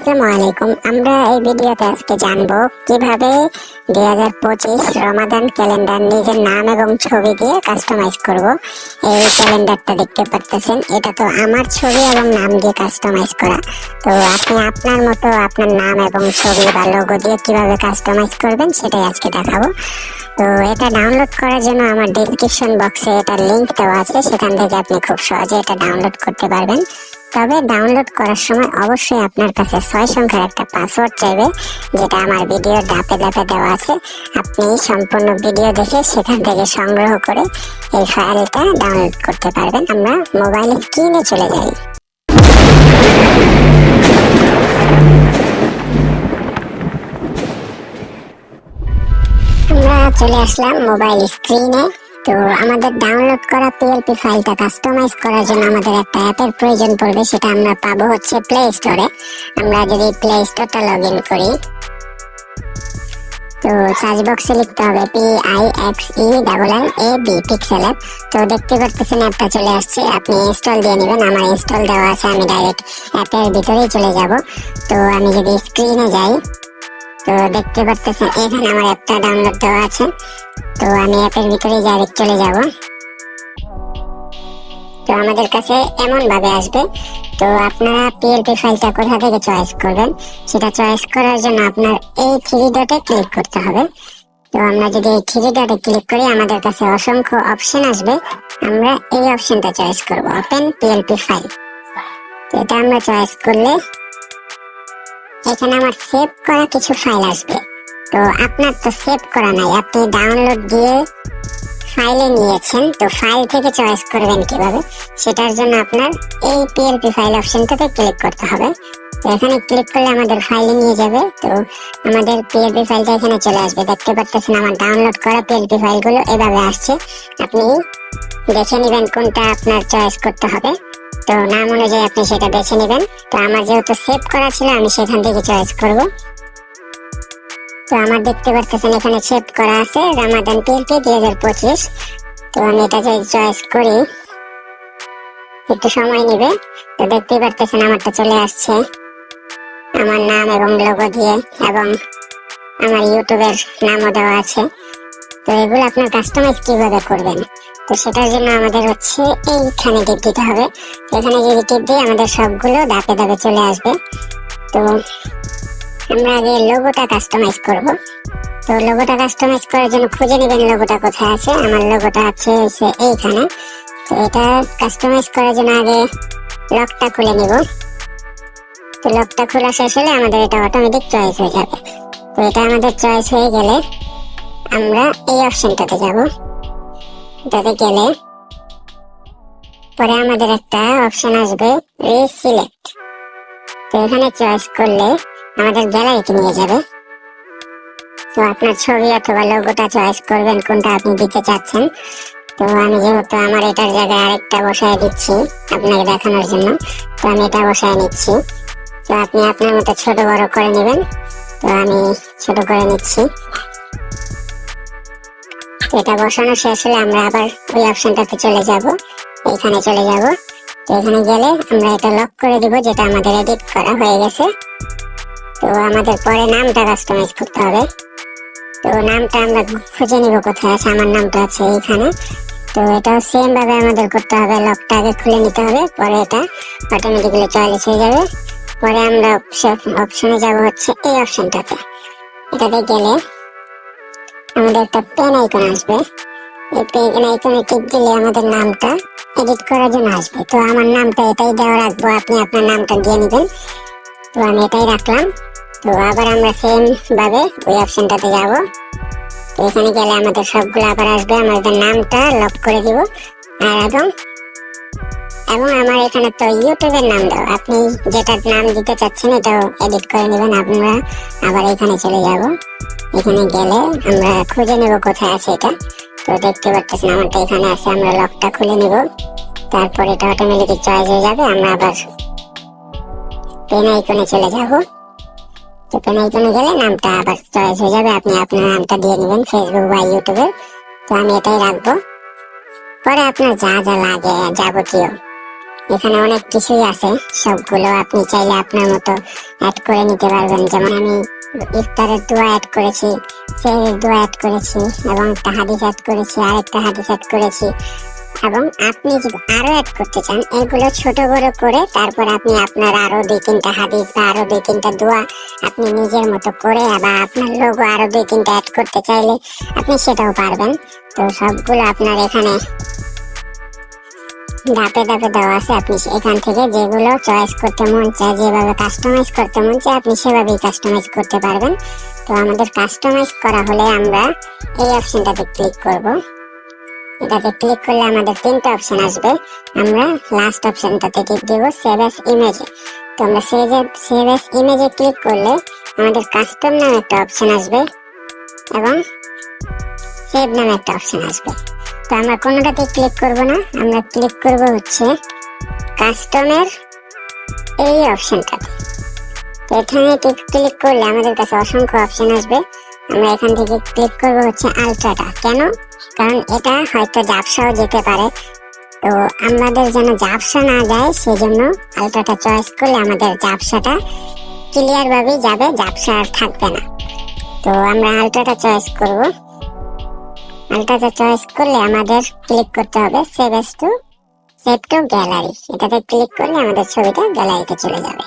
আসসালামু আলাইকুম। আমরা এই ভিডিওতে আজকে জানবো কিভাবে 2025 রমাদান ক্যালেন্ডার নিজের নাম এবং ছবি দিয়ে কাস্টমাইজ করব। এই ক্যালেন্ডারটা দেখতে পাচ্ছেন, এটা তো আমার ছবি এবং নাম দিয়ে কাস্টমাইজ করা। তো আপনি আপনার মতো আপনার নাম এবং ছবি বা লোগো দিয়ে কিভাবে কাস্টমাইজ করবেন সেটাই আজকে দেখাবো। তো এটা ডাউনলোড করার জন্য আমার ডেসক্রিপশন বক্সে এটা লিংক দেওয়া আছে, সেখান থেকে আপনি খুব সহজে এটা ডাউনলোড করতে পারবেন। তবে ডাউনলোড করার সময় অবশ্যই আপনার কাছে 6 সংখ্যার একটা পাসওয়ার্ড চাইবে, যেটা আমার ভিডিওর ধাপে ধাপে দেওয়া আছে। আপনি সম্পূর্ণ ভিডিও দেখে সেখান থেকে সংগ্রহ করে এই ফাইলটা ডাউনলোড করতে পারবেন। আমরা মোবাইল স্ক্রিনে চলে যাই। আমরা চলে আসলাম মোবাইল স্ক্রিনে। তো আমাদের ডাউনলোড করা পিএলপি ফাইলটা কাস্টমাইজ করার জন্য আমাদের একটা অ্যাপের প্রয়োজন পড়বে, সেটা আমরা পাবো হচ্ছে প্লে স্টোরে। আমরা যদি প্লে স্টোরটা লগ ইন করি, তো সার্চ বক্সে লিখতে হবে PIXELLAB পিক্সেল অ্যাপ। তো দেখতে পাচ্ছেন অ্যাপটা চলে আসছে, আপনি ইনস্টল দিয়ে নেবেন। আমার ইনস্টল দেওয়া আছে, আমি ডাইরেক্ট অ্যাপের ভিতরেই চলে যাব। তো আমি যদি স্ক্রিনে যাই, তো দেখতে পাচ্ছেন এখানে আমার অ্যাপটা ডাউনলোড দেওয়া আছে। তো আমি অ্যাপের ভিতরে ডাইরেক্ট চলে যাব। তো আমাদের কাছে এমন ভাবে আসবে। তো আপনারা পিএলপি ফাইলটা কোথা থেকে চয়েস করবেন, সেটা চয়েস করার জন্য আপনার এই 3 ডটে ক্লিক করতে হবে। তো আমরা যদি এই 3 ডটে ক্লিক করি, আমাদের কাছে অসংখ্য অপশন আসবে। আমরা এই অপশনটা চয়েস করব, ওপেন পিএলপি ফাইল। তো এটা আমরা চয়েস করলে এখানে আমার সেভ করা কিছু ফাইল আসবে। তো আপনার তো সেভ করা নাই, আপনি ডাউনলোড দিয়ে ফাইলে নিয়েছেন। তো ফাইল থেকে চয়েস করবেন কিভাবে, সেটার জন্য আপনার এই পিএলপি ফাইল অপশনটাতে ক্লিক করতে হবে। তো এখানে ক্লিক করলে আমাদের ফাইলে নিয়ে যাবে। তো আমাদের পিএলপি ফাইলটা এখানে চলে আসবে। দেখতে পাচ্ছেন আমার ডাউনলোড করা পিএলপি ফাইলগুলো এভাবে আসছে। আপনি দেখে নেবেন কোনটা আপনার চয়েস করতে হবে। তো নাম অনুযায়ী আপনি সেটা বেছে নেবেন। তো আমার যেহেতু সেভ করা ছিল, আমি সেখান থেকে চয়েস করব। তো আমার দেখতে পাচ্ছেন এখানে সেভ করা আছে রমাদান পিএলপি 2025। তো আমি এটা চয়েস করি, একটু সময় নেবে। তো দেখতে পাচ্ছেন আমারটা চলে আসছে, আমার নাম এবং লোগো দিয়ে, এবং আমার ইউটিউবের নামও দেওয়া আছে। তো এগুলো আপনার কাস্টমাইজ কিভাবে করবেন, তো সেটার জন্য আমাদের হচ্ছে এইখানে টিপ দিতে হবে। এখানে যদি টিপ দিই, আমাদের সবগুলো ধাপে ধাপে চলে আসবে। তো আমরা আগে লোগোটা কাস্টমাইজ করব। তো লোগোটা কাস্টমাইজ করার জন্য খুঁজে নেবেন লোগোটা কোথায় আছে। আমার লোগোটা আছে এইখানে। তো এটা কাস্টমাইজ করার জন্য আগে লকটা খুলে নিব। তো লকটা খোলা শেষ হলে আমাদের এটা অটোমেটিক চয়েস হয়ে যাবে। তো এটা আমাদের চয়েস হয়ে গেলে আমরা এই অপশনটাতে যাব। এটাতে গেলে পরে আমাদের একটা অপশন আসবে রিসিলেক্ট। তো এখানে চয়েস করলে আমাদের গ্যালারিতে নিয়ে যাবে। তো আপনার ছবি অথবা লোগোটা চয়েস করবেন কোনটা আপনি দিতে চাচ্ছেন। তো আমি যেহেতু আমার এটার জায়গায় আরেকটা বসায় দিচ্ছি আপনাকে দেখানোর জন্য, তো আমি এটা বসায় নিচ্ছি। তো আপনি আপনার মতো ছোট বড় করে নেবেন। তো আমি ছোট করে নিচ্ছি। তো এটা বসানো শেষ হলে আমরা আবার ওই অপশনটাতে চলে যাব, এখানে চলে যাব। তো এখানে গেলে আমরা এটা লক করে দিব, যেটা আমাদের এডিট করা হয়ে গেছে। তো আমাদের পরে নামটা কাস্টমাইজ করতে হবে। তো নামটা আমরা খুঁজে নিব কোথায় আছে। আমার নামটা আছে এইখানে। তো এটাও সেম ভাবে আমাদের করতে হবে, লকটা আগে খুলে নিতে হবে, পরে এটা অটোমেটিক্যালি চয়েস হয়ে যাবে। পরে আমরা অপশনে যাব হচ্ছে এই অপশনটাতে। এটাতে গেলে আমাদের একটা পেন আইকন আসবে। এই পেন আইকনে টিপ দিলে আমাদের নামটা এডিট করার জন্য আসবে। তো আমার নামটা এটাই দেওয়া রাখবো, আপনি আপনার নামটা দিয়ে নেবেন। তো আমি এটাই রাখলাম। তো আবার আমরা সেম ভাবে ওই অপশনটাতে যাব। তো এখানে গেলে আমাদের সবগুলো আবার আসবে। আমাদের নামটা লক করে দিব। আর এবং আমার এখানে তো ইউটিউবের নাম দাও, আপনি যেটা নাম দিতে চাচ্ছেন এটাও এডিট করে নেবেন। আমরা আবার এখানে চলে যাব। এখানে গেলে আমরা খুঁজে নেব কোথায় আছে এটা। তো দেখতে পাচ্ছেন আমারটা এখানে আছে। আমরা লকটা খুলে নিব, তারপর এটা অটোমেটিক চয়েস হয়ে যাবে। আমরা আবার পেন আইকনে চলে যাব। তো পেন আইকনে গেলে নামটা আবার চয়েস হয়ে যাবে। আপনি আপনার নামটা দিয়ে নেবেন ফেসবুক বা ইউটিউবে। তো আমি এটাই রাখবো। পরে আপনার যা যা লাগে যাবতীয় এখানে অনেক কিছুই আছে, সবগুলো আপনি চাইলে আপনার মতো অ্যাড করে নিতে পারবেন। যেমন আমি ইফতারের দোয়া অ্যাড করেছি, সেহরির দোয়া অ্যাড করেছি, এবং একটা হাদিস অ্যাড করেছি, আরেকটা হাদিস অ্যাড করেছি। এবং আপনি যদি আরো অ্যাড করতে চান, এগুলো ছোট বড় করে তারপর আপনি আপনার আরো 2-3টা হাদিস বা আরো 2-3টা দোয়া আপনি নিজের মতো করে, বা আপনার লোগো আরো 2-3টা অ্যাড করতে চাইলে আপনি সেটাও পারবেন। তো সবগুলো আপনার এখানে ধাপে ধাপে দেওয়া আছে, আপনি এখান থেকে যেগুলো চয়েস করতে মন চায়, যেভাবে কাস্টমাইজ করতে মন চায়, আপনি সেভাবেই কাস্টমাইজ করতে পারবেন। তো আমাদের কাস্টমাইজ করা হলে আমরা এই অপশনটাতে ক্লিক করব। এটাতে ক্লিক করলে আমাদের 3টা অপশন আসবে। আমরা লাস্ট অপশনটাতে ক্লিক দেব, সেভ অ্যাজ ইমেজে। তো আমরা সেভ অ্যাজ ইমেজে ক্লিক করলে আমাদের কাস্টম নামে একটা অপশন আসবে এবং সেভ নামে একটা অপশন আসবে। তো আমরা কোনোটাতে ক্লিক করব না, আমরা ক্লিক করব হচ্ছে কাস্টমের এই অপশনটাতে। তো এখানে ক্লিক করলে আমাদের কাছে অসংখ্য অপশন আসবে। আমরা এখান থেকে ক্লিক করব হচ্ছে আলট্রাটা। কেন? কারণ এটা হয়তো ঝাপসাও যেতে পারে, তো আমাদের যেন ঝাপসা না যায় সেজন্য আলট্রাটা চয়েস করলে আমাদের ঝাপসাটা ক্লিয়ার ভাবেই যাবে, ঝাপসা আর থাকবে না। তো আমরা আলট্রাটা চয়েস করব। আলট্রাটা চয়েস করলে আমাদের ক্লিক করতে হবে সেভ টু গ্যালারি। এটাতে ক্লিক করলে আমাদের ছবিটা গ্যালারিতে চলে যাবে।